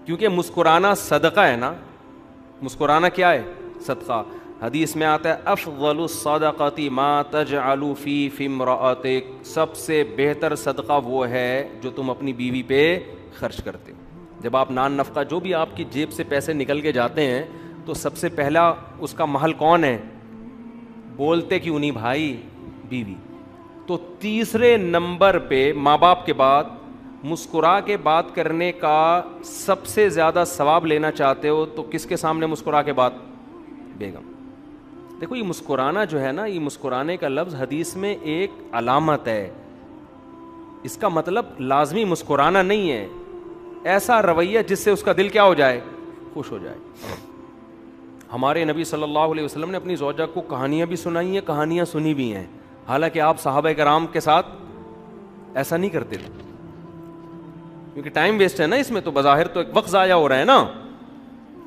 کیونکہ مسکرانا صدقہ ہے نا. مسکرانا کیا ہے؟ صدقہ. حدیث میں آتا ہے افضل الصدقۃ ما تجعل فی امرأتک، سب سے بہتر صدقہ وہ ہے جو تم اپنی بیوی پہ خرچ کرتے ہو. جب آپ نان نفقہ جو بھی آپ کی جیب سے پیسے نکل کے جاتے ہیں تو سب سے پہلا اس کا محل کون ہے؟ بولتے کیوں نہیں بھائی؟ بیوی. تو تیسرے نمبر پہ ماں باپ کے بعد مسکرا کے بات کرنے کا سب سے زیادہ ثواب لینا چاہتے ہو تو کس کے سامنے مسکرا کے بات؟ بیگم. دیکھو یہ مسکرانا جو ہے نا، یہ مسکرانے کا لفظ حدیث میں ایک علامت ہے. اس کا مطلب لازمی مسکرانا نہیں ہے، ایسا رویہ جس سے اس کا دل کیا ہو جائے؟ خوش ہو جائے. ہمارے نبی صلی اللہ علیہ وسلم نے اپنی زوجہ کو کہانیاں بھی سنائی ہیں، کہانیاں سنی بھی ہیں، حالانکہ آپ صحابہ کرام کے ساتھ ایسا نہیں کرتے تھے، کیونکہ ٹائم ویسٹ ہے نا اس میں. تو بظاہر تو ایک وقت ضائع ہو رہا ہے نا.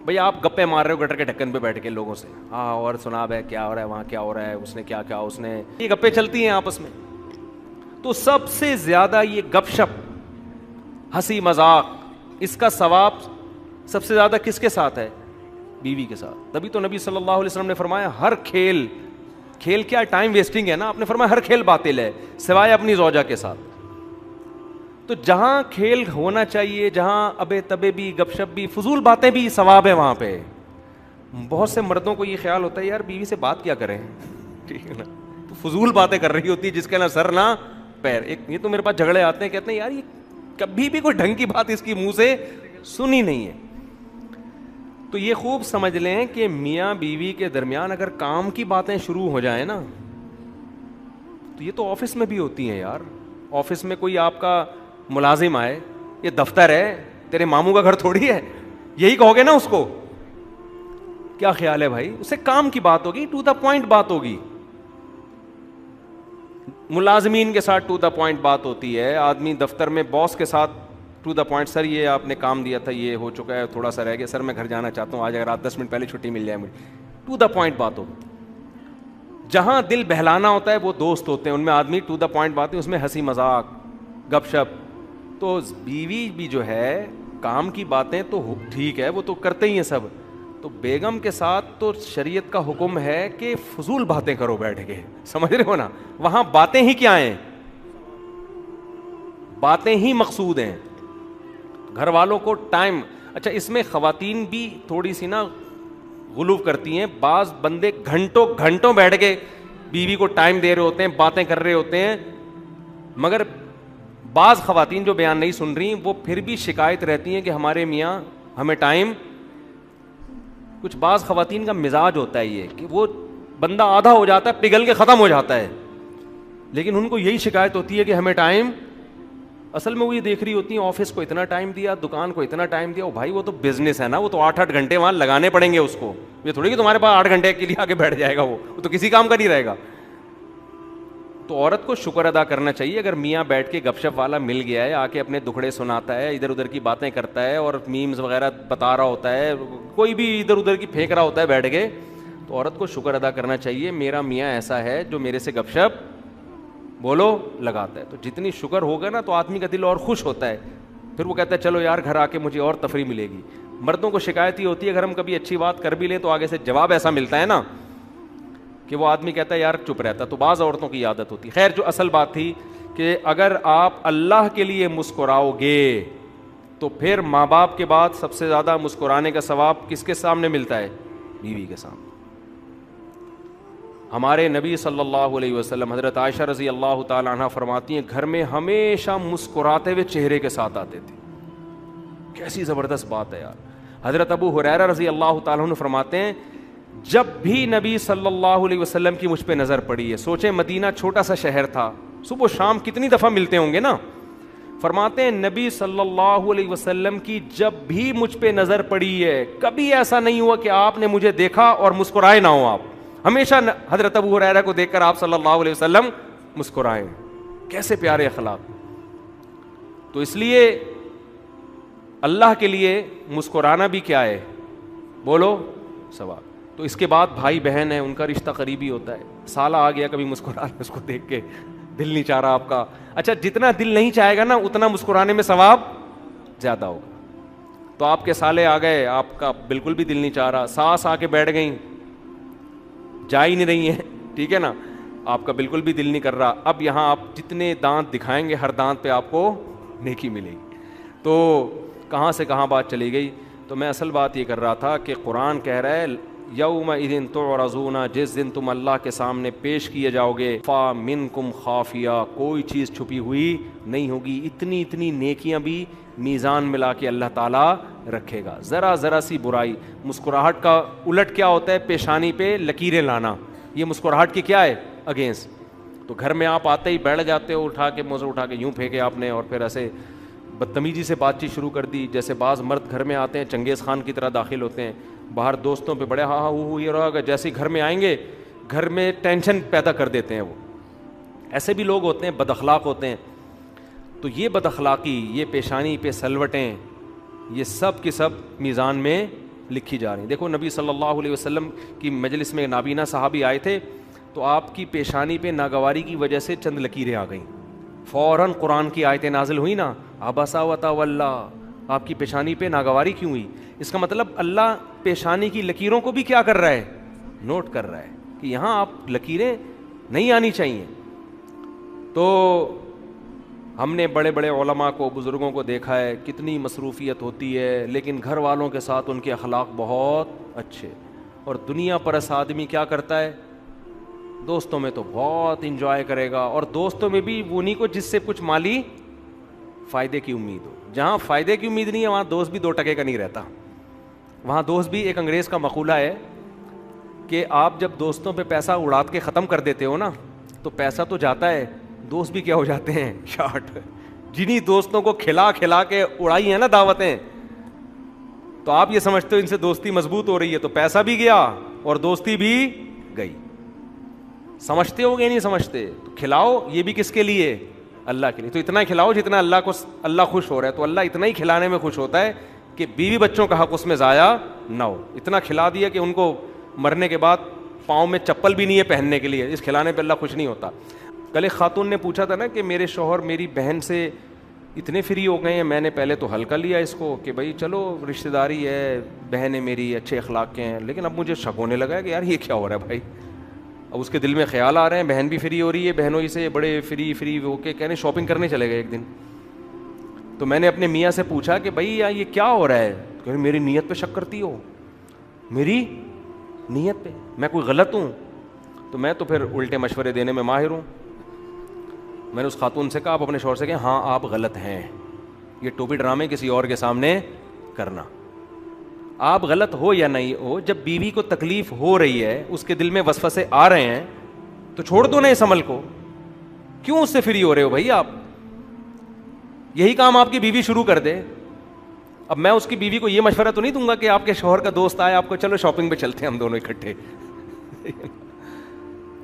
بھئی آپ گپے مار رہے ہو گٹر کے ڈھکن پہ بیٹھ کے لوگوں سے، ہاں اور سنا ہے کیا ہو رہا ہے وہاں، کیا ہو رہا ہے، اس نے کیا کیا، اس نے، یہ گپے چلتی ہیں آپس میں. تو سب سے زیادہ یہ گپ شپ، ہنسی مذاق، اس کا ثواب سب سے زیادہ کس کے ساتھ ہے؟ بیوی کے ساتھ. تبھی تو نبی صلی اللہ علیہ وسلم نے فرمایا ہر کھیل کیا ٹائم ویسٹنگ ہے نا. آپ نے فرمایا ہر کھیل باطل ہے سوائے اپنی زوجہ کے ساتھ. تو جہاں کھیل ہونا چاہیے، جہاں ابے تبے بھی، گپ شپ بھی، فضول باتیں بھی، ثواب ہے وہاں پہ. بہت سے مردوں کو یہ خیال ہوتا ہے یار بیوی سے بات کیا کریں، ٹھیک ہے نا، تو فضول باتیں کر رہی ہوتی ہے جس کے نہ سر نہ پیر. ایک یہ تو میرے پاس جھگڑے آتے ہیں، کہتے ہیں یار یہ کبھی بھی کوئی ڈھنگ کی بات اس کی منہ سے سنی نہیں ہے. تو یہ خوب سمجھ لیں کہ میاں بیوی کے درمیان اگر کام کی باتیں شروع ہو جائیں نا، تو یہ تو آفس میں بھی ہوتی ہیں یار. آفس میں کوئی آپ کا ملازم آئے، یہ دفتر ہے، تیرے ماموں کا گھر تھوڑی ہے، یہی کہو گے نا اس کو. کیا خیال ہے بھائی؟ اس سے کام کی بات ہوگی، ٹو دا پوائنٹ بات ہوگی. ملازمین کے ساتھ ٹو دا پوائنٹ بات ہوتی ہے. آدمی دفتر میں باس کے ساتھ ٹو دا پوائنٹ، سر یہ آپ نے کام دیا تھا، یہ ہو چکا ہے، تھوڑا سا رہ گیا، سر میں گھر جانا چاہتا ہوں، آج اگر آپ 10 منٹ پہلے چھٹی مل جائے مجھے. ٹو دا پوائنٹ بات ہوگی. جہاں دل بہلانا ہوتا ہے وہ دوست ہوتے ہیں، ان میں آدمی ٹو دا پوائنٹ بات ہے، اس میں ہنسی مذاق گپ شپ. تو بیوی بھی جو ہے کام کی باتیں تو ٹھیک ہے، وہ تو کرتے ہی ہیں سب. تو بیگم کے ساتھ تو شریعت کا حکم ہے کہ فضول باتیں کرو بیٹھ کے، سمجھ رہے ہو نا. وہاں باتیں ہی کیا ہیں؟ باتیں ہی مقصود ہیں. گھر والوں کو ٹائم، اچھا اس میں خواتین بھی تھوڑی سی نا غلو کرتی ہیں. بعض بندے گھنٹوں گھنٹوں بیٹھ کے بیوی کو ٹائم دے رہے ہوتے ہیں، باتیں کر رہے ہوتے ہیں، مگر بعض خواتین جو بیان نہیں سن رہی وہ پھر بھی شکایت رہتی ہیں کہ ہمارے میاں ہمیں ٹائم. کچھ بعض خواتین کا مزاج ہوتا ہے یہ کہ وہ بندہ آدھا ہو جاتا ہے، پگھل کے ختم ہو جاتا ہے، لیکن ان کو یہی شکایت ہوتی ہے کہ ہمیں ٹائم. اصل میں وہ یہ دیکھ رہی ہوتی ہیں آفس کو اتنا ٹائم دیا، دکان کو اتنا ٹائم دیا. بھائی وہ تو بزنس ہے نا، وہ تو 8-8 گھنٹے وہاں لگانے پڑیں گے اس کو. یہ تھوڑی کہ تمہارے پاس 8 گھنٹے کے لیے آگے بیٹھ جائے گا، وہ تو کسی کام کا نہیں رہے گا. تو عورت کو شکر ادا کرنا چاہیے اگر میاں بیٹھ کے گپ شپ والا مل گیا ہے، آ کے اپنے دکھڑے سناتا ہے، ادھر ادھر کی باتیں کرتا ہے اور میمز وغیرہ بتا رہا ہوتا ہے، کوئی بھی ادھر ادھر کی پھینک رہا ہوتا ہے بیٹھ کے. تو عورت کو شکر ادا کرنا چاہیے میرا میاں ایسا ہے جو میرے سے گپ شپ بولو لگاتا ہے. تو جتنی شکر ہوگا نا تو آدمی کا دل اور خوش ہوتا ہے. پھر وہ کہتا ہے چلو یار گھر آ کے مجھے اور تفریح ملے گی. مردوں کو شکایت ہی ہوتی ہے اگر ہم کبھی اچھی بات کر بھی لیں تو آگے سے جواب ایسا ملتا ہے نا کہ وہ آدمی کہتا ہے یار چپ رہتا. تو بعض عورتوں کی عادت ہوتی. خیر جو اصل بات تھی کہ اگر آپ اللہ کے لیے مسکراؤ گے تو پھر ماں باپ کے بعد سب سے زیادہ مسکرانے کا ثواب کس کے سامنے ملتا ہے؟ بیوی کے سامنے. ہمارے نبی صلی اللہ علیہ وسلم حضرت عائشہ رضی اللہ تعالی عنہ فرماتی ہیں گھر میں ہمیشہ مسکراتے ہوئے چہرے کے ساتھ آتے تھے. کیسی زبردست بات ہے یار. حضرت ابو ہریرہ رضی اللہ تعالیٰ عنہ فرماتے ہیں جب بھی نبی صلی اللہ علیہ وسلم کی مجھ پہ نظر پڑی ہے، سوچیں مدینہ چھوٹا سا شہر تھا، صبح و شام کتنی دفعہ ملتے ہوں گے نا. فرماتے ہیں نبی صلی اللہ علیہ وسلم کی جب بھی مجھ پہ نظر پڑی ہے کبھی ایسا نہیں ہوا کہ آپ نے مجھے دیکھا اور مسکرائے نہ ہو. آپ ہمیشہ حضرت ابو ہریرہ کو دیکھ کر آپ صلی اللہ علیہ وسلم مسکرائے. کیسے پیارے اخلاق. تو اس لیے اللہ کے لیے مسکرانا بھی کیا ہے؟ بولو ثواب. تو اس کے بعد بھائی بہن ہیں، ان کا رشتہ قریبی ہوتا ہے. سالہ آ گیا کبھی مسکرا لیں اس کو دیکھ کے، دل نہیں چاہ رہا آپ کا. اچھا جتنا دل نہیں چاہے گا نا اتنا مسکرانے میں ثواب زیادہ ہوگا. تو آپ کے سالے آ گئے, آپ کا بالکل بھی دل نہیں چاہ رہا, ساس آ کے بیٹھ گئیں, جا ہی نہیں رہی ہیں, ٹھیک ہے نا, آپ کا بالکل بھی دل نہیں کر رہا. اب یہاں آپ جتنے دانت دکھائیں گے ہر دانت پہ آپ کو نیکی ملے گی. تو کہاں سے کہاں بات چلی گئی. تو میں اصل بات یہ کر رہا تھا کہ قرآن کہہ رہا ہے یومئذ تعرضون, جس دن تم اللہ کے سامنے پیش کیے جاؤ گے, فا منکم خافیہ, کوئی چیز چھپی ہوئی نہیں ہوگی. اتنی اتنی نیکیاں بھی میزان ملا کے اللہ تعالیٰ رکھے گا. ذرا ذرا سی برائی, مسکراہٹ کا الٹ کیا ہوتا ہے, پیشانی پہ لکیریں لانا, یہ مسکراہٹ کی کیا ہے, اگینسٹ. تو گھر میں آپ آتے ہی بیٹھ جاتے ہو, اٹھا کے موزے اٹھا کے یوں پھینکے آپ نے, اور پھر ایسے بدتمیزی سے بات چیت شروع کر دی. جیسے بعض مرد گھر میں آتے ہیں چنگیز خان کی طرح داخل ہوتے ہیں, باہر دوستوں پہ بڑے ہاں ہاں یہ رہا, جیسے گھر میں آئیں گے گھر میں ٹینشن پیدا کر دیتے ہیں. وہ ایسے بھی لوگ ہوتے ہیں, بد اخلاق ہوتے ہیں. تو یہ بد اخلاقی, یہ پیشانی پہ سلوٹیں, یہ سب کی سب میزان میں لکھی جا رہی ہیں. دیکھو نبی صلی اللہ علیہ وسلم کی مجلس میں نابینا صحابی آئے تھے, تو آپ کی پیشانی پہ ناگواری کی وجہ سے چند لکیریں آ گئیں. فوراً قرآن کی آیتیں نازل ہوئی نا, عبسا وتولی, آپ کی پیشانی پہ ناگواری کیوں ہوئی. اس کا مطلب اللہ پیشانی کی لکیروں کو بھی کیا کر رہا ہے, نوٹ کر رہا ہے کہ یہاں آپ لکیریں نہیں آنی چاہیے. تو ہم نے بڑے بڑے علماء کو, بزرگوں کو دیکھا ہے کتنی مصروفیت ہوتی ہے, لیکن گھر والوں کے ساتھ ان کے اخلاق بہت اچھے. اور دنیا پرست آدمی کیا کرتا ہے, دوستوں میں تو بہت انجوائے کرے گا, اور دوستوں میں بھی انہیں کو جس سے کچھ مالی فائدے کی امید ہو. جہاں فائدے کی امید نہیں ہے وہاں دوست بھی 2 ٹکے کا نہیں رہتا. وہاں دوست بھی, ایک انگریز کا مقولہ ہے کہ آپ جب دوستوں پہ پیسہ اڑا کے ختم کر دیتے ہو نا, تو پیسہ تو جاتا ہے, دوست بھی کیا ہو جاتے ہیں, شارٹ. جنہیں دوستوں کو کھلا کھلا کے اڑائی ہیں نا دعوتیں, تو آپ یہ سمجھتے ہو ان سے دوستی مضبوط ہو رہی ہے, تو پیسہ بھی گیا اور دوستی بھی گئی. سمجھتے ہو گے نہیں سمجھتے. تو کھلاؤ, یہ بھی کس کے لیے, اللہ کے لیے. تو اتنا کھلاؤ جتنا اللہ خوش ہو رہا ہے. تو اللہ اتنا ہی کھلانے میں خوش ہوتا ہے کہ بیوی بچوں کا حق اس میں ضائع نہ ہو. اتنا کھلا دیا کہ ان کو مرنے کے بعد پاؤں میں چپل بھی نہیں ہے پہننے کے لیے, اس کھلانے پہ اللہ خوش نہیں ہوتا. کل ایک خاتون نے پوچھا تھا نا کہ میرے شوہر میری بہن سے اتنے فری ہو گئے ہیں. میں نے پہلے تو ہلکا لیا اس کو کہ بھائی چلو رشتہ داری ہے, بہن ہے میری, اچھے اخلاق کے ہیں, لیکن اب مجھے شک ہونے لگا ہے کہ یار یہ کیا ہو رہا ہے بھائی. اب اس کے دل میں خیال آ رہے ہیں بہن بھی فری ہو رہی ہے, بہنوں ہی سے بڑے فری ہو کے کہنے شاپنگ کرنے چلے گئے ایک دن. تو میں نے اپنے میاں سے پوچھا کہ بھائی یہ کیا ہو رہا ہے. کہ میری نیت پہ شک کرتی ہو, میری نیت پہ, میں کوئی غلط ہوں. تو میں تو پھر الٹے مشورے دینے میں ماہر ہوں. میں نے اس خاتون سے کہا, آپ اپنے شوہر سے کہیں ہاں آپ غلط ہیں, یہ ٹوپی ڈرامے کسی اور کے سامنے کرنا. آپ غلط ہو یا نہیں ہو, جب بیوی کو تکلیف ہو رہی ہے, اس کے دل میں وسوسے آ رہے ہیں, تو چھوڑ دو نا اس عمل کو. کیوں اس سے فری ہو رہے ہو بھائی آپ؟ یہی کام آپ کی بیوی شروع کر دے. اب میں اس کی بیوی کو یہ مشورہ تو نہیں دوں گا کہ آپ کے شوہر کا دوست آئے, آپ کو چلو شاپنگ پہ چلتے ہیں ہم دونوں اکٹھے.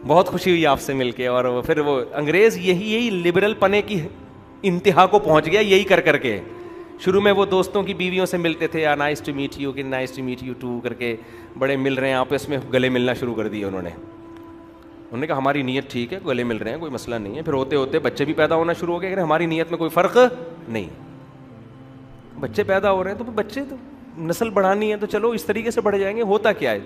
بہت خوشی ہوئی آپ سے مل کے. اور پھر وہ انگریز یہی لبرل پنے کی انتہا کو پہنچ گیا یہی کر کر کے. شروع میں وہ دوستوں کی بیویوں سے ملتے تھے, نائس ٹو میٹ یو, کہ nice to meet you too کر کے, بڑے مل رہے ہیں آپس میں, گلے ملنا شروع کر دیے انہوں نے کہا ہماری نیت ٹھیک ہے, گلے مل رہے ہیں, کوئی مسئلہ نہیں ہے. پھر ہوتے ہوتے بچے بھی پیدا ہونا شروع ہو گئے, ہماری نیت میں کوئی فرق نہیں, بچے پیدا ہو رہے ہیں, تو بچے تو نسل بڑھانی ہے, تو چلو اس طریقے سے بڑھ جائیں گے. ہوتا کیا ہے,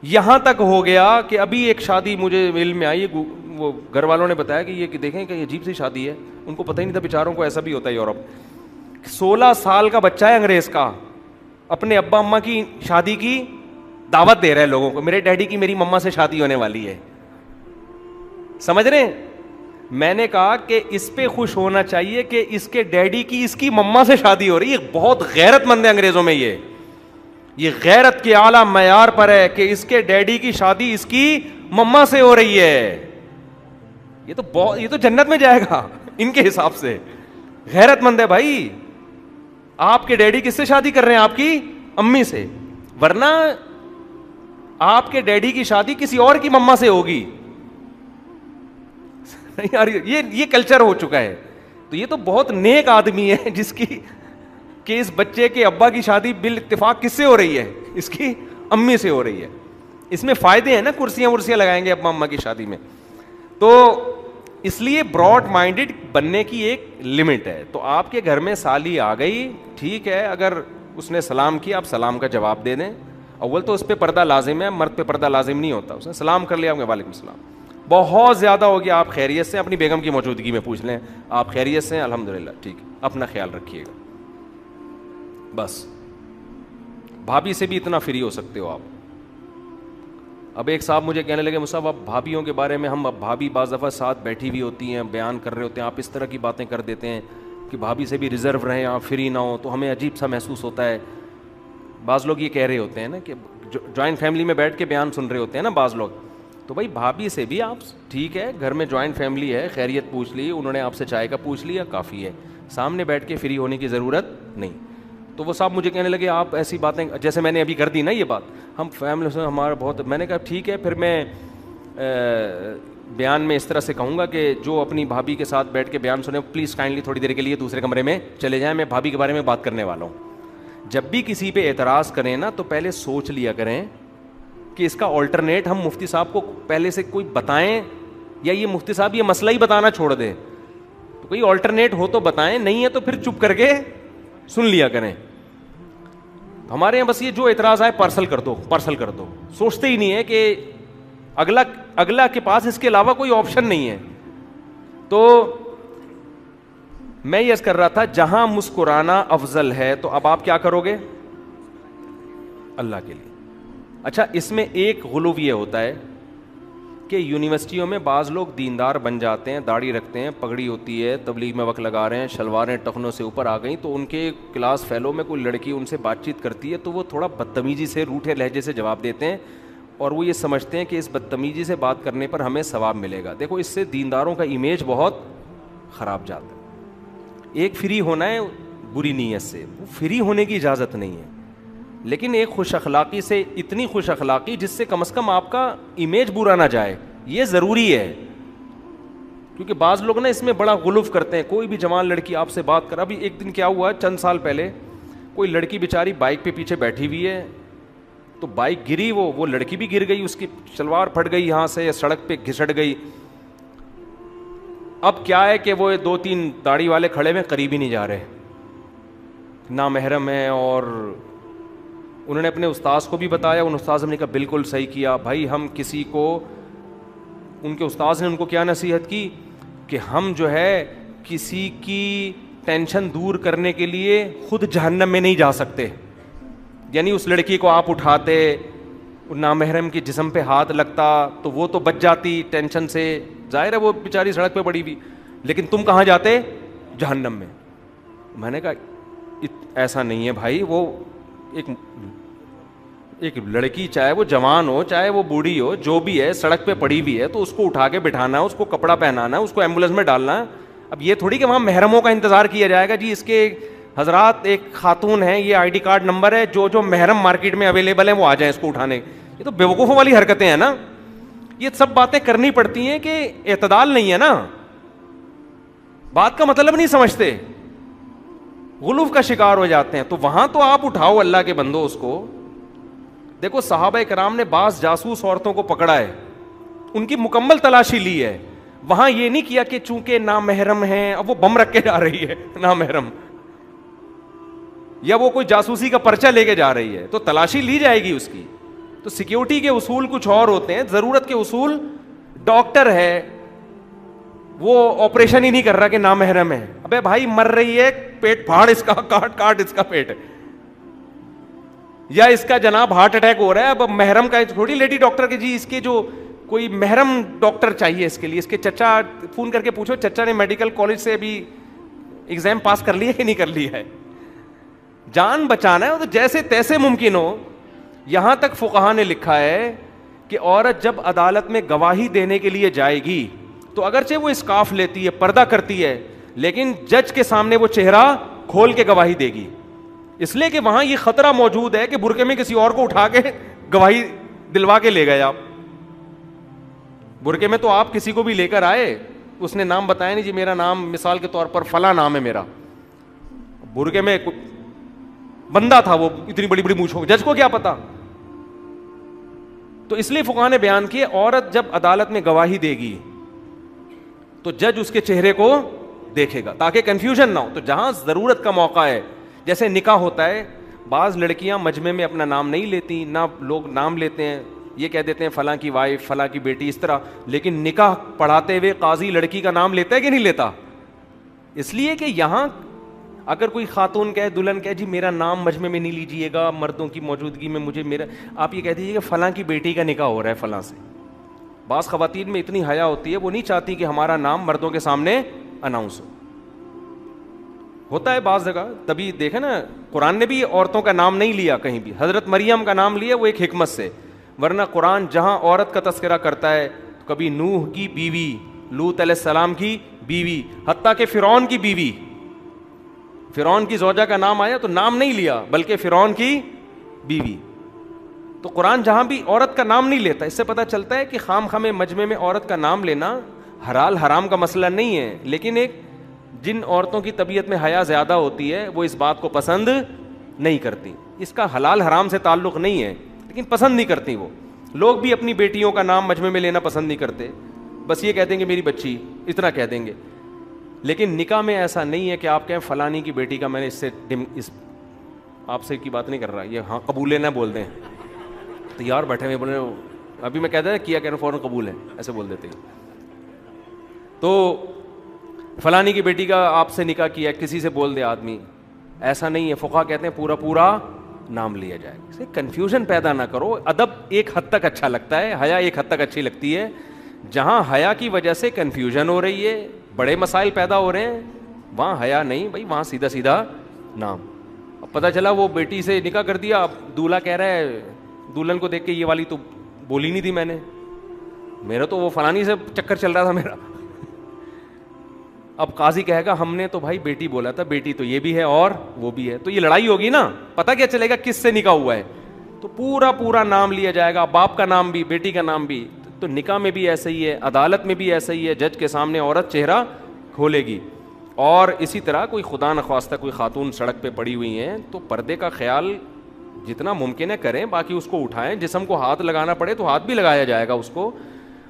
یہاں تک ہو گیا کہ ابھی ایک شادی مجھے علم میں آئی, وہ گھر والوں نے بتایا کہ یہ دیکھیں کہ یہ عجیب سی شادی ہے. ان کو پتہ ہی نہیں تھا بیچاروں کو ایسا بھی ہوتا ہے یورپ. 16 سال کا بچہ ہے انگریز کا, اپنے ابا اماں کی شادی کی دعوت دے رہا ہے لوگوں کو, میرے ڈیڈی کی میری مما سے شادی ہونے والی ہے. سمجھ رہے ہیں؟ میں نے کہا کہ اس پہ خوش ہونا چاہیے کہ اس کے ڈیڈی کی اس کی مما سے شادی ہو رہی ہے. بہت غیرت مند ہے انگریزوں میں, یہ غیرت کے اعلیٰ معیار پر ہے کہ اس کے ڈیڈی کی شادی اس کی مما سے ہو رہی ہے. یہ تو جنت میں جائے گا ان کے حساب سے. غیرت مند ہے بھائی. آپ کے ڈیڈی کس سے شادی کر رہے ہیں؟ آپ کی امی سے, ورنہ آپ کے ڈیڈی کی شادی کسی اور کی مما سے ہوگی. یار یہ کلچر ہو چکا ہے. تو یہ تو بہت نیک آدمی ہے جس کی کہ اس بچے کے ابا کی شادی بال اتفاق کس سے ہو رہی ہے؟ اس کی امی سے ہو رہی ہے. اس میں فائدے ہیں نا, کرسیاں ورسیاں لگائیں گے ابا اما کی شادی میں. تو اس لیے براڈ مائنڈڈ بننے کی ایک لمٹ ہے. تو آپ کے گھر میں سالی آ گئی, ٹھیک ہے, اگر اس نے سلام کیا, آپ سلام کا جواب دے دیں. اول تو اس پہ پردہ لازم ہے, مرد پہ پردہ لازم نہیں ہوتا. اس نے سلام کر لیا, آپ کے وعلیکم السلام. بہت زیادہ ہو گیا, آپ خیریت سے, اپنی بیگم کی موجودگی میں پوچھ لیں آپ خیریت سے, الحمدللہ ٹھیک ہے, اپنا خیال رکھیے گا بس. بھابھی سے بھی اتنا فری ہو سکتے ہو آپ. اب ایک صاحب مجھے کہنے لگے مصعب اب بھابھیوں کے بارے میں, ہم اب بھابھی بعض دفعہ ساتھ بیٹھی ہوئی ہوتی ہیں, بیان کر رہے ہوتے ہیں, آپ اس طرح کی باتیں کر دیتے ہیں کہ بھابھی سے بھی ریزرو رہیں, آپ فری نہ ہو, تو ہمیں عجیب سا محسوس ہوتا ہے. بعض لوگ یہ کہہ رہے ہوتے ہیں نا کہ جوائنٹ فیملی میں بیٹھ کے بیان سن رہے ہوتے ہیں نا بعض لوگ, تو بھائی بھابھی سے بھی آپ ٹھیک ہے, گھر میں جوائنٹ فیملی ہے, خیریت پوچھ لی, انہوں نے آپ سے چائے کا پوچھ لیا, کافی ہے, سامنے بیٹھ کے فری ہونے کی ضرورت نہیں. تو وہ صاحب مجھے کہنے لگے آپ ایسی باتیں, جیسے میں نے ابھی کر دی نا یہ بات, ہم فیملی سے ہمارا بہت, میں نے کہا ٹھیک ہے پھر میں بیان میں اس طرح سے کہوں گا کہ جو اپنی بھابھی کے ساتھ بیٹھ کے بیان سنیں پلیز کائنڈلی تھوڑی دیر کے لیے دوسرے کمرے میں چلے جائیں, میں بھابھی کے بارے میں بات کرنے والا ہوں. جب بھی کسی پہ اعتراض کریں نا تو پہلے سوچ لیا کریں کہ اس کا آلٹرنیٹ ہم مفتی صاحب کو پہلے سے کوئی بتائیں, یا یہ مفتی صاحب یہ مسئلہ ہی بتانا چھوڑ دیں, تو کوئی آلٹرنیٹ ہو تو بتائیں, نہیں ہے تو پھر چپ کر کے سن لیا کریں. ہمارے یہاں بس یہ جو اعتراض آئے پارسل کر دو, پارسل کر دو, سوچتے ہی نہیں ہے کہ اگلا کے پاس اس کے علاوہ کوئی آپشن نہیں ہے. تو میں یہ کر رہا تھا جہاں مسکرانا افضل ہے تو اب آپ کیا کرو گے اللہ کے لیے. اچھا اس میں ایک غلو یہ ہوتا ہے کہ یونیورسٹیوں میں بعض لوگ دیندار بن جاتے ہیں, داڑھی رکھتے ہیں, پگڑی ہوتی ہے, تبلیغ میں وقت لگا رہے ہیں, شلواریں ٹخنوں سے اوپر آ گئیں, تو ان کے کلاس فیلو میں کوئی لڑکی ان سے بات چیت کرتی ہے تو وہ تھوڑا بدتمیزی سے, روٹھے لہجے سے جواب دیتے ہیں, اور وہ یہ سمجھتے ہیں کہ اس بدتمیزی سے بات کرنے پر ہمیں ثواب ملے گا. دیکھو اس سے دینداروں کا امیج بہت خراب جاتا ہے. ایک فری ہونا ہے بری نیت سے, وہ فری ہونے کی اجازت نہیں ہے, لیکن ایک خوش اخلاقی سے, اتنی خوش اخلاقی جس سے کم از کم آپ کا امیج برا نہ جائے, یہ ضروری ہے. کیونکہ بعض لوگ نا اس میں بڑا غلوف کرتے ہیں, کوئی بھی جوان لڑکی آپ سے بات کر, ابھی ایک دن کیا ہوا چند سال پہلے, کوئی لڑکی بیچاری بائک پہ پیچھے بیٹھی ہوئی ہے, تو بائک گری, وہ لڑکی بھی گر گئی, اس کی شلوار پھٹ گئی یہاں سے, سڑک پہ گھسٹ گئی. اب کیا ہے کہ وہ 2-3 داڑھی والے کھڑے میں قریب ہی نہیں جا رہے, نامحرم ہے, اور انہوں نے اپنے استاذ کو بھی بتایا, ان استاذ نے کہا بالکل صحیح کیا بھائی, ہم کسی کو, ان کے استاذ نے ان کو کیا نصیحت کی کہ ہم جو ہے کسی کی ٹینشن دور کرنے کے لیے خود جہنم میں نہیں جا سکتے. یعنی اس لڑکی کو آپ اٹھاتے, نامحرم کے جسم پہ ہاتھ لگتا تو وہ تو بچ جاتی ٹینشن سے, ظاہر ہے وہ بیچاری سڑک پہ پڑی ہوئی, لیکن تم کہاں جاتے, جہنم میں. میں نے کہا ایسا نہیں ہے بھائی, وہ ایک لڑکی چاہے وہ جوان ہو چاہے وہ بوڑھی ہو, جو بھی ہے سڑک پہ پڑی ہوئی ہے تو اس کو اٹھا کے بٹھانا ہے, اس کو کپڑا پہنانا ہے, اس کو ایمبولینس میں ڈالنا ہے. اب یہ تھوڑی کہ وہاں محرموں کا انتظار کیا جائے گا, جی اس کے حضرات ایک خاتون ہیں, یہ آئی ڈی کارڈ نمبر ہے, جو محرم مارکیٹ میں اویلیبل ہیں وہ آ جائیں اس کو اٹھانے. یہ تو بیوقوفوں والی حرکتیں ہیں نا, یہ سب باتیں کرنی پڑتی ہیں کہ اعتدال نہیں ہے نا, بات کا مطلب نہیں سمجھتے, غلوف کا شکار ہو جاتے ہیں. تو وہاں تو آپ اٹھاؤ اللہ کے بندو اس کو. دیکھو صحابہ کرام نے بعض جاسوس عورتوں کو پکڑا ہے, ان کی مکمل تلاشی لی ہے, وہاں یہ نہیں کیا کہ چونکہ نامحرم ہیں اب وہ بم رکھ کے جا رہی ہے نامحرم, یا وہ کوئی جاسوسی کا پرچہ لے کے جا رہی ہے, تو تلاشی لی جائے گی اس کی. تو سیکیورٹی کے اصول کچھ اور ہوتے ہیں, ضرورت کے اصول. ڈاکٹر ہے وہ آپریشن ہی نہیں کر رہا کہ نامحرم ہے, ابے بھائی مر رہی ہے, پیٹ پھاڑ اس کا, کاٹ اس کا پیٹ, یا اس کا جناب ہارٹ اٹیک ہو رہا ہے. اب محرم کا تھوڑی لیڈی ڈاکٹر کے, جی اس کے جو کوئی محرم ڈاکٹر چاہیے اس کے لیے, اس کے چچا فون کر کے پوچھو چچا نے میڈیکل کالج سے ابھی ایگزام پاس کر لیا کہ نہیں کر لیا ہے. جان بچانا ہے تو جیسے تیسے ممکن ہو. یہاں تک فقہاء نے لکھا ہے کہ عورت جب عدالت میں گواہی دینے کے لیے جائے گی تو اگرچہ وہ اسکارف لیتی ہے, پردہ کرتی ہے, لیکن جج کے سامنے وہ چہرہ کھول کے گواہی دے گی, اس لیے کہ وہاں یہ خطرہ موجود ہے کہ برقعے میں کسی اور کو اٹھا کے گواہی دلوا کے لے گئے آپ. برقعے میں تو آپ کسی کو بھی لے کر آئے, اس نے نام بتایا نہیں, جی میرا نام مثال کے طور پر فلاں نام ہے میرا, برقعے میں بندہ تھا وہ, اتنی بڑی بڑی مونچھ ہو, جج کو کیا پتا. تو اس لیے فقہاء نے بیان کیے عورت جب عدالت میں گواہی دے گی تو جج اس کے چہرے کو دیکھے گا تاکہ کنفیوژن نہ ہو. تو جہاں ضرورت کا موقع ہے, جیسے نکاح ہوتا ہے, بعض لڑکیاں مجمع میں اپنا نام نہیں لیتی, نہ لوگ نام لیتے ہیں, یہ کہہ دیتے ہیں فلاں کی وائف, فلاں کی بیٹی, اس طرح. لیکن نکاح پڑھاتے ہوئے قاضی لڑکی کا نام لیتا ہے کہ نہیں لیتا؟ اس لیے کہ یہاں اگر کوئی خاتون کہے, دلہن کہے جی میرا نام مجمع میں نہیں لیجیے گا مردوں کی موجودگی میں, مجھے میرا, آپ یہ کہہ دیجیے کہ فلاں کی بیٹی کا نکاح ہو رہا ہے فلاں سے. بعض خواتین میں اتنی حیا ہوتی ہے, وہ نہیں چاہتی کہ ہمارا نام مردوں کے سامنے اناؤنس ہو. ہوتا ہے بعض جگہ, تبھی دیکھیں نا قرآن نے بھی عورتوں کا نام نہیں لیا کہیں بھی. حضرت مریم کا نام لیا وہ ایک حکمت سے, ورنہ قرآن جہاں عورت کا تذکرہ کرتا ہے کبھی نوح کی بیوی, لوط علیہ السلام کی بیوی, حتیٰ کہ فرعون کی بیوی, فرعون کی زوجہ کا نام آیا تو نام نہیں لیا بلکہ فرعون کی بیوی. تو قرآن جہاں بھی عورت کا نام نہیں لیتا. اس سے پتہ چلتا ہے کہ خام خامے مجمع میں عورت کا نام لینا حلال حرام کا مسئلہ نہیں ہے, لیکن ایک جن عورتوں کی طبیعت میں حیا زیادہ ہوتی ہے وہ اس بات کو پسند نہیں کرتی. اس کا حلال حرام سے تعلق نہیں ہے, لیکن پسند نہیں کرتی. وہ لوگ بھی اپنی بیٹیوں کا نام مجمع میں لینا پسند نہیں کرتے, بس یہ کہہ دیں گے میری بچی, اتنا کہہ دیں گے. لیکن نکاح میں ایسا نہیں ہے کہ آپ کہیں فلانی کی بیٹی کا, میں نے اس آپ سے کی بات نہیں کر رہا, یہ ہاں قبول ہے نہ بول دیں تو یار بیٹھے ہوئے بولے ابھی میں کہتا ہے کیا کہنا فوراً قبول ہے, ایسے بول دیتے ہیں. تو فلانی کی بیٹی کا آپ سے نکاح کیا, کسی سے بول دے آدمی, ایسا نہیں ہے. فقہا کہتے ہیں پورا پورا نام لیا جائے. اسے کنفیوژن پیدا نہ کرو. ادب ایک حد تک اچھا لگتا ہے, حیا ایک حد تک اچھی لگتی ہے. جہاں حیا کی وجہ سے کنفیوژن ہو رہی ہے, بڑے مسائل پیدا ہو رہے ہیں, وہاں حیا نہیں بھائی, وہاں سیدھا سیدھا نام. اب پتہ چلا وہ بیٹی سے نکاح کر دیا, اب دولہا کہہ رہا ہے, دلہن کو دیکھ کے یہ والی تو بولی نہیں تھی میں نے, میرا تو وہ فلانی سے چکر چل رہا تھا میرا. اب قاضی کہے گا ہم نے تو بھائی بیٹی بولا تھا, بیٹی تو یہ بھی ہے اور وہ بھی ہے, تو یہ لڑائی ہوگی نا. پتہ کیا چلے گا کس سے نکاح ہوا ہے؟ تو پورا پورا نام لیا جائے گا, باپ کا نام بھی بیٹی کا نام بھی. تو نکاح میں بھی ایسا ہی ہے, عدالت میں بھی ایسا ہی ہے, جج کے سامنے عورت چہرہ کھولے گی. اور اسی طرح کوئی خدا نخواستہ کوئی خاتون سڑک پہ پڑی ہوئی ہیں تو پردے کا خیال جتنا ممکن ہے کریں, باقی اس کو اٹھائیں. جسم کو ہاتھ لگانا پڑے تو ہاتھ بھی لگایا جائے گا اس کو.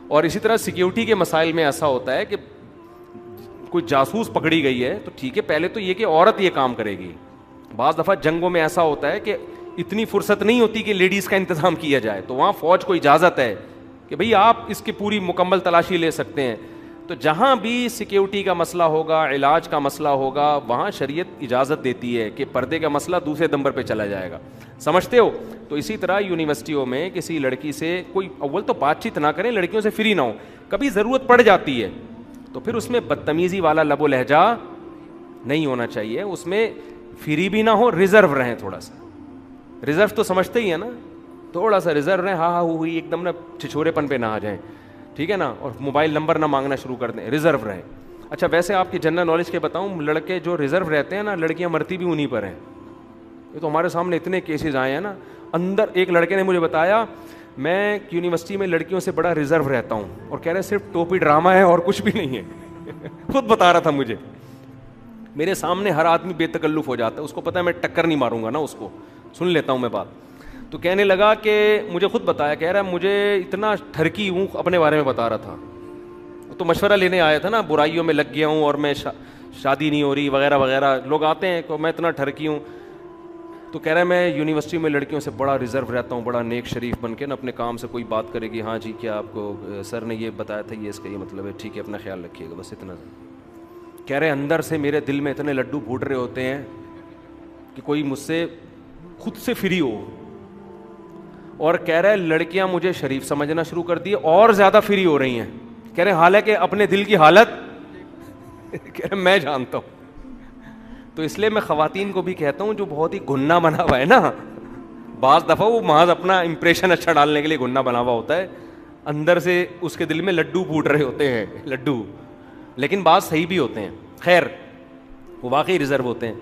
اور اسی طرح سیکیورٹی کے مسائل میں ایسا ہوتا ہے کہ کوئی جاسوس پکڑی گئی ہے تو ٹھیک ہے, پہلے تو یہ کہ عورت یہ کام کرے گی. بعض دفعہ جنگوں میں ایسا ہوتا ہے کہ اتنی فرصت نہیں ہوتی کہ لیڈیز کا انتظام کیا جائے, تو وہاں فوج کو اجازت ہے کہ بھئی آپ اس کی پوری مکمل تلاشی لے سکتے ہیں. تو جہاں بھی سیکیورٹی کا مسئلہ ہوگا, علاج کا مسئلہ ہوگا, وہاں شریعت اجازت دیتی ہے کہ پردے کا مسئلہ دوسرے نمبر پہ چلا جائے گا. سمجھتے ہو؟ تو اسی طرح یونیورسٹیوں میں کسی لڑکی سے کوئی اول تو بات چیت نہ کریں, لڑکیوں سے فری نہ ہو. کبھی ضرورت پڑ جاتی ہے تو پھر اس میں بدتمیزی والا لب و لہجہ نہیں ہونا چاہیے, اس میں فری بھی نہ ہو, ریزرو رہیں تھوڑا سا. ریزرو تو سمجھتے ہی ہیں نا, تھوڑا سا ریزرو رہیں, ہاں ہاں ہوئی ایک دم نا چھچورے پن پہ نہ آ جائیں, ٹھیک ہے نا, اور موبائل نمبر نہ مانگنا شروع کر دیں, ریزرو رہیں. اچھا ویسے آپ کی جنرل نالج کے بتاؤں, لڑکے جو ریزرو رہتے ہیں نا, لڑکیاں مرتی بھی انہیں پر ہیں. یہ تو ہمارے سامنے اتنے کیسز آئے ہیں نا. اندر ایک لڑکے نے مجھے بتایا میں یونیورسٹی میں لڑکیوں سے بڑا ریزرو رہتا ہوں, اور کہہ رہے صرف ٹوپی ڈرامہ ہے اور کچھ بھی نہیں ہے. خود بتا رہا تھا مجھے, میرے سامنے ہر آدمی بے تکلف ہو جاتا ہے, اس کو پتہ ہے میں ٹکر نہیں ماروں گا نا, اس کو سن لیتا ہوں میں بات. تو کہنے لگا کہ مجھے خود بتایا, کہہ رہا ہے مجھے اتنا ٹھرکی ہوں, اپنے بارے میں بتا رہا تھا. تو مشورہ لینے آیا تھا نا, برائیوں میں لگ گیا ہوں اور میں شادی نہیں ہو رہی وغیرہ وغیرہ, لوگ آتے ہیں کہ میں اتنا ٹھرکی ہوں. تو کہہ رہا ہے میں یونیورسٹی میں لڑکیوں سے بڑا ریزرو رہتا ہوں, بڑا نیک شریف بن کے نا, اپنے کام سے کوئی بات کرے گی ہاں جی کیا آپ کو سر نے یہ بتایا تھا, یہ اس کا یہ مطلب ہے, ٹھیک ہے اپنا خیال رکھیے گا, بس اتنا. کہہ رہے اندر سے میرے دل میں اتنے لڈو پھوٹ رہے ہوتے ہیں کہ کوئی مجھ سے خود سے فری ہو. اور کہہ رہے لڑکیاں مجھے شریف سمجھنا شروع کر دی, اور زیادہ فری ہو رہی ہیں. کہہ رہے حالانکہ اپنے دل کی حالت کہہ رہے میں جانتا ہوں. تو اس لیے میں خواتین کو بھی کہتا ہوں جو بہت ہی گھننا بنا ہوا ہے نا, بعض دفعہ وہ محض اپنا امپریشن اچھا ڈالنے کے لیے گھننا بنا ہوا ہوتا ہے, اندر سے اس کے دل میں لڈو پھوٹ رہے ہوتے ہیں, لڈو, لیکن بعض صحیح بھی ہوتے ہیں. خیر وہ واقعی ریزرو ہوتے ہیں.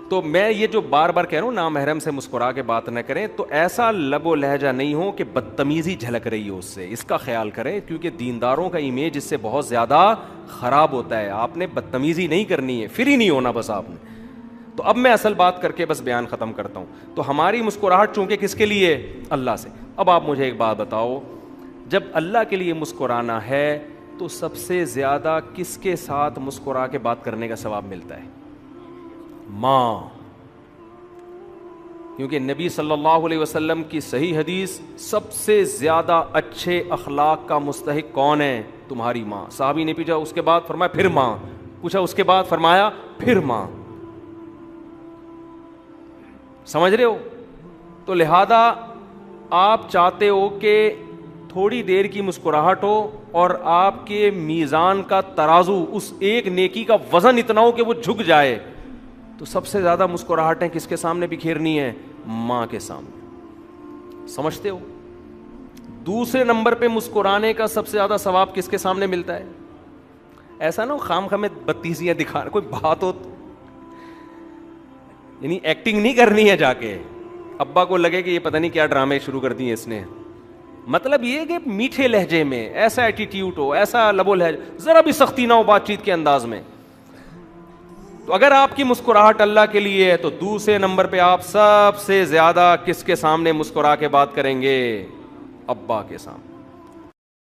تو میں یہ جو بار بار کہہ رہا ہوں نامحرم سے مسکرا کے بات نہ کریں, تو ایسا لب و لہجہ نہیں ہو کہ بدتمیزی جھلک رہی ہو اس سے, اس کا خیال کریں, کیونکہ دینداروں کا امیج اس سے بہت زیادہ خراب ہوتا ہے. آپ نے بدتمیزی نہیں کرنی ہے, فری نہیں ہونا بس آپ نے. تو اب میں اصل بات کر کے بس بیان ختم کرتا ہوں. تو ہماری مسکراہٹ چونکہ کس کے لیے؟ اللہ سے. اب آپ مجھے ایک بات بتاؤ, جب اللہ کے لیے مسکرانا ہے تو سب سے زیادہ کس کے ساتھ مسکرا کے بات کرنے کا ثواب ملتا ہے؟ ماں. کیونکہ نبی صلی اللہ علیہ وسلم کی صحیح حدیث، سب سے زیادہ اچھے اخلاق کا مستحق کون ہے؟ تمہاری ماں. صحابی نے پوچھا اس کے بعد، فرمایا پھر ماں. پوچھا اس کے بعد، فرمایا پھر ماں. سمجھ رہے ہو؟ تو لہذا آپ چاہتے ہو کہ تھوڑی دیر کی مسکراہٹ ہو اور آپ کے میزان کا ترازو، اس ایک نیکی کا وزن اتنا ہو کہ وہ جھک جائے. تو سب سے زیادہ مسکراہٹیں کس کے سامنے بکھیرنی ہے؟ ماں کے سامنے. سمجھتے ہو؟ دوسرے نمبر پہ مسکرانے کا سب سے زیادہ ثواب کس کے سامنے ملتا ہے؟ ایسا نہ خام خامے بتیزیاں دکھا، کوئی بات ہو، یعنی ایکٹنگ نہیں کرنی ہے جا کے ابا کو لگے کہ یہ پتہ نہیں کیا ڈرامے شروع کر دیے اس نے. مطلب یہ کہ میٹھے لہجے میں ایسا ایٹیٹیوڈ ہو، ایسا لب و لہجہ، ذرا بھی سختی نہ ہو بات چیت کے انداز میں. تو اگر آپ کی مسکراہٹ اللہ کے لیے ہے تو دوسرے نمبر پہ آپ سب سے زیادہ کس کے سامنے مسکرا کے بات کریں گے؟ ابا کے سامنے.